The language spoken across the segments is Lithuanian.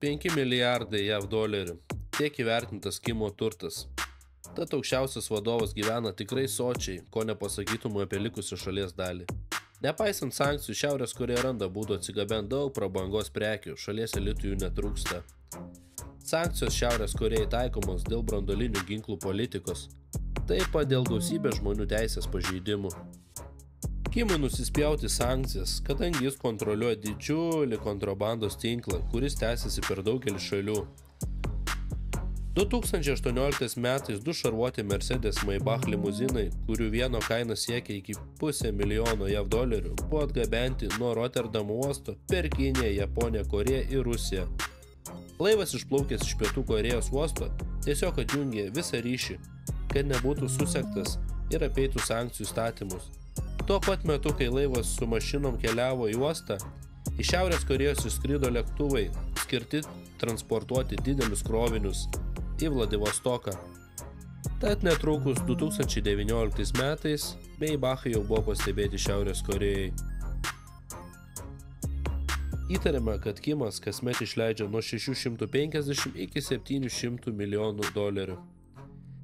5 milijardai JAV dolerių. Tiek įvertintas Kimo turtas. Tad aukščiausias vadovas gyvena tikrai sočiai, ko nepasakytum apie likusią šalies dalį. Nepaisant sankcijų, Šiaurės Korėja randa būdų atsigabenti daug prabangos prekių, šalies elitų jų netrūksta. Sankcijos Šiaurės Korėjai taikomos dėl branduolinių ginklų politikos, taip pat dėl gausybės žmonių teisės pažeidimų. Kimui nusispjauti sankcijas, kadangi jis kontroliuoja didžiulį kontrabandos tinklą, kuris tęsiasi per daugelį šalių. 2018 metais 2 šarvuoti Mercedes Maybach limuzinai, kurių vieno kaina siekia iki $500 000 JAV dolerių, buvo atgabenti nuo Rotterdamo uosto per Kiniją, Japoniją, Korėją ir Rusiją. Laivas išplaukęs iš Pietų Korėjos uosto tiesiog atjungė visą ryšį, kad nebūtų susektas ir apeitų sankcijų įstatymus. Tuo pat metu, kai laivas su mašinom keliavo į uostą, iš Šiaurės Korėjos išskrido lėktuvai, skirti transportuoti didelius krovinius į Vladivostoką. Tad netrukus 2019 metais Maybachai jau buvo pastebėti Šiaurės Korėjai. Įtariama, kad Kimas kasmet išleidžia nuo 650 iki 700 milijonų dolerių.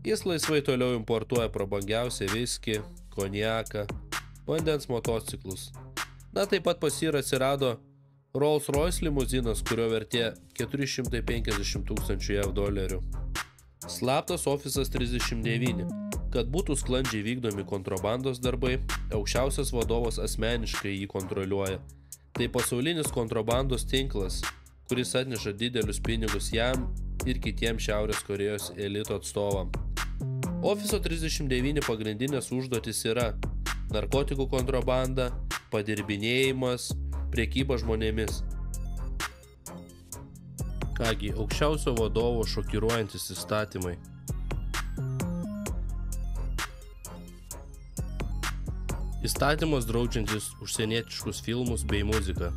Jis laisvai toliau importuoja prabangiausią viskį, konjaką, vandens motociklus. Taip pat pas jį atsirado Rolls-Royce limuzinas, kurio vertė 450 000 JAV dolerių. Slaptas ofisas 39. Kad būtų sklandžiai vykdomi kontrabandos darbai, aukščiausias vadovas asmeniškai jį kontroliuoja. Tai pasaulinis kontrabandos tinklas, kuris atneša didelius pinigus jam ir kitiems Šiaurės Korėjos elito atstovam. Ofiso 39 pagrindinės užduotis yra narkotikų kontrabanda, padirbinėjimas, prekyba žmonėmis. Kągi, aukščiausio vadovo šokiruojantis įstatymai. Įstatymas draudžiantis užsienietiškus filmus bei muziką.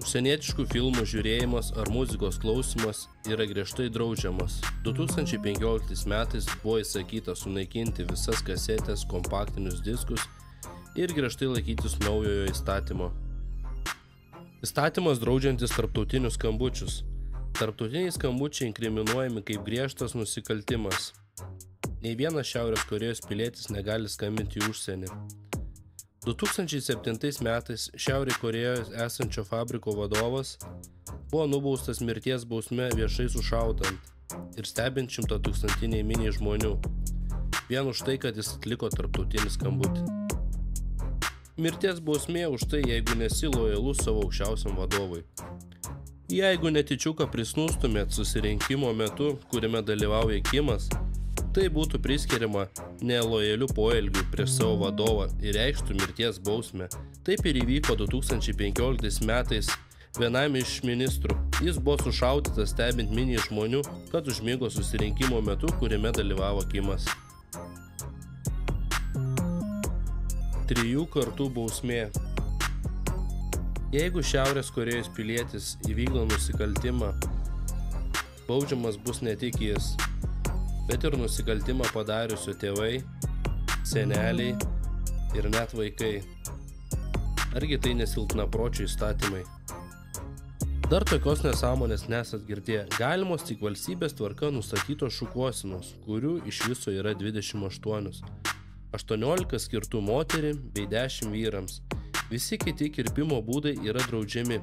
Užsienietiškų filmų žiūrėjimas ar muzikos klausymas yra griežtai draudžiamas. 2015 metais buvo įsakyta sunaikinti visas kasetės, kompaktinius diskus ir griežtai laikytis naujojo įstatymo. Įstatymas draudžiantis tarptautinius skambučius. Tarptautiniai skambučiai inkriminuojami kaip griežtas nusikaltimas. Nei vienas Šiaurės Korėjos pilietis negali skambinti į užsienį. 2007 metais Šiaurės Korėjoje esančio fabriko vadovas buvo nubaustas mirties bausme viešai sušaudant ir stebint 100-tūkstantiniai miniai žmonių, vien už tai, kad jis atliko tarptautinį skambutį. Mirties bausmė už tai, jeigu nesi lojalus savo aukščiausiam vadovui. Jeigu netyčiuką prisnūstumėt susirinkimo metu, kuriame dalyvauja Kimas, tai būtų priskiriama nelojalių poelgių prieš savo vadovą ir reikštų mirties bausmę. Taip ir įvyko 2015 metais vienam iš ministrų. Jis buvo sušaudytas stebint miniai žmonių, kad užmigo susirinkimo metu, kuriame dalyvavo Kimas. 3 kartų bausmė. Jeigu Šiaurės Korėjos pilietis įvykdo nusikaltimą, baudžiamas bus ne tik jis, bet ir nusikaltimą padariusio tėvai, seneliai ir net vaikai. Argi tai nesilpnapročių įstatymai? Dar tokios nesąmonės nesat girdėję. Galimos tik valstybės tvarka nustatytos šukuosinos, kurių iš viso yra 28. 18 skirtų moterim bei 10 vyrams. Visi kiti kirpimo būdai yra draudžiami.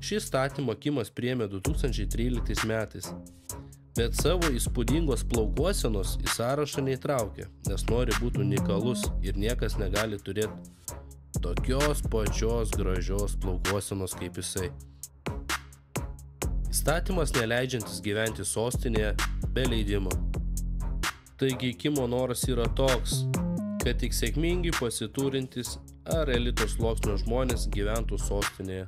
Šį įstatymą Kimas priėmė 2013 metais. Bet savo įspūdingos plaukuosenos į sąrašą neįtraukė, nes nori būti unikalus ir niekas negali turėti tokios pačios gražios plaukuosenos kaip jisai. Įstatymas neleidžiantis gyventi sostinėje be leidimo. Taigi Kimo noras yra toks, kad tik sėkmingi pasiturintys ar elito sluoksnio žmonės gyventų sostinėje.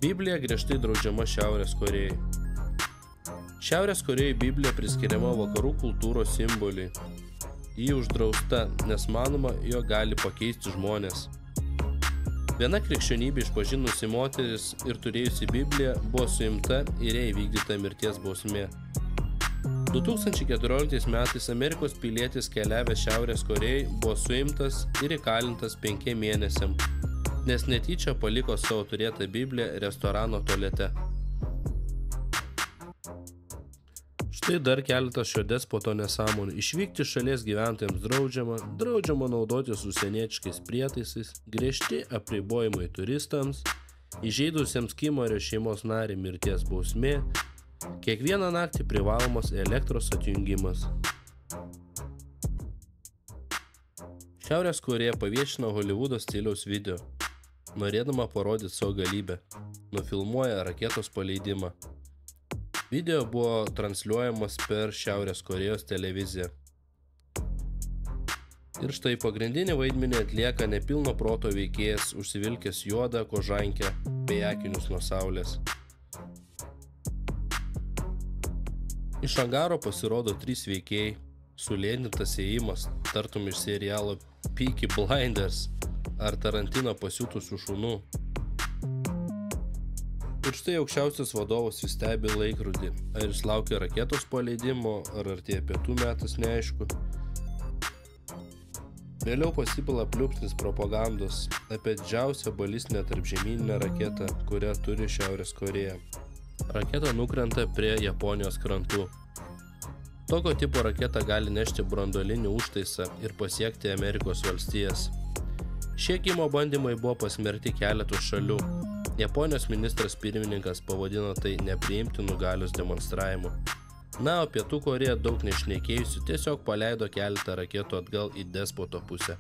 Biblija griežtai draudžiama Šiaurės Korėjai. Šiaurės Korėjai Biblija priskiriama vakarų kultūros simboliui. Ji uždrausta, nes manoma, jo gali pakeisti žmonės. Viena krikščionybė išpažinusi moteris ir turėjusi Bibliją buvo suimta ir jai įvykdyta mirties bausmė. 2014 metais Amerikos pilietis keliavęs Šiaurės Korėjai buvo suimtas ir įkalintas 5 mėnesiams. nes netyčia paliko savo turėtą Bibliją restorano tualete. Štai dar keletas šio despoto nesąmonių. Išvykti šalies gyventojams draudžiama naudotis užsienietiškais prietaisais, griežti apribojimai turistams, įžeidusiems Kimario šeimos narį mirties bausmė, kiekvieną naktį privalomas elektros atjungimas. Šiaurės Korėja paviešino Holivudo stiliaus video, norėdama parodyti savo galybę. Nufilmuoja raketos paleidimą. Video buvo transliuojamas per Šiaurės Korėjos televiziją. Ir štai pagrindinį vaidmenį atlieka nepilno proto veikėjas užsivilkęs juodą kožankę bei akinius nuo saulės. Iš angaro pasirodo 3 veikėjai, sulėtintas ėjimas, tartum iš serialo Peaky Blinders ar Tarantino pasiutusių šunų. Ir štai aukščiausias vadovas vis stebi laikrodį, ar jis laukia raketos paleidimo, ar artėja pietų metas, neaišku. Vėliau pasipila pliūpsnis propagandos apie didžiausią balistinę tarpžemyninę raketą, kurią turi Šiaurės Korėja. Raketa nukrenta prie Japonijos krantų. Tokio tipo raketa gali nešti branduolinį užtaisą ir pasiekti Amerikos valstijas. Šie kimo bandymai buvo pasmerkti keletų šalių. Japonijos ministras pirmininkas pavadino tai nepriimtinu galios demonstravimu. Na, o Pietų Korėja daug nešnekėjusi tiesiog paleido keletą raketų atgal į despoto pusę.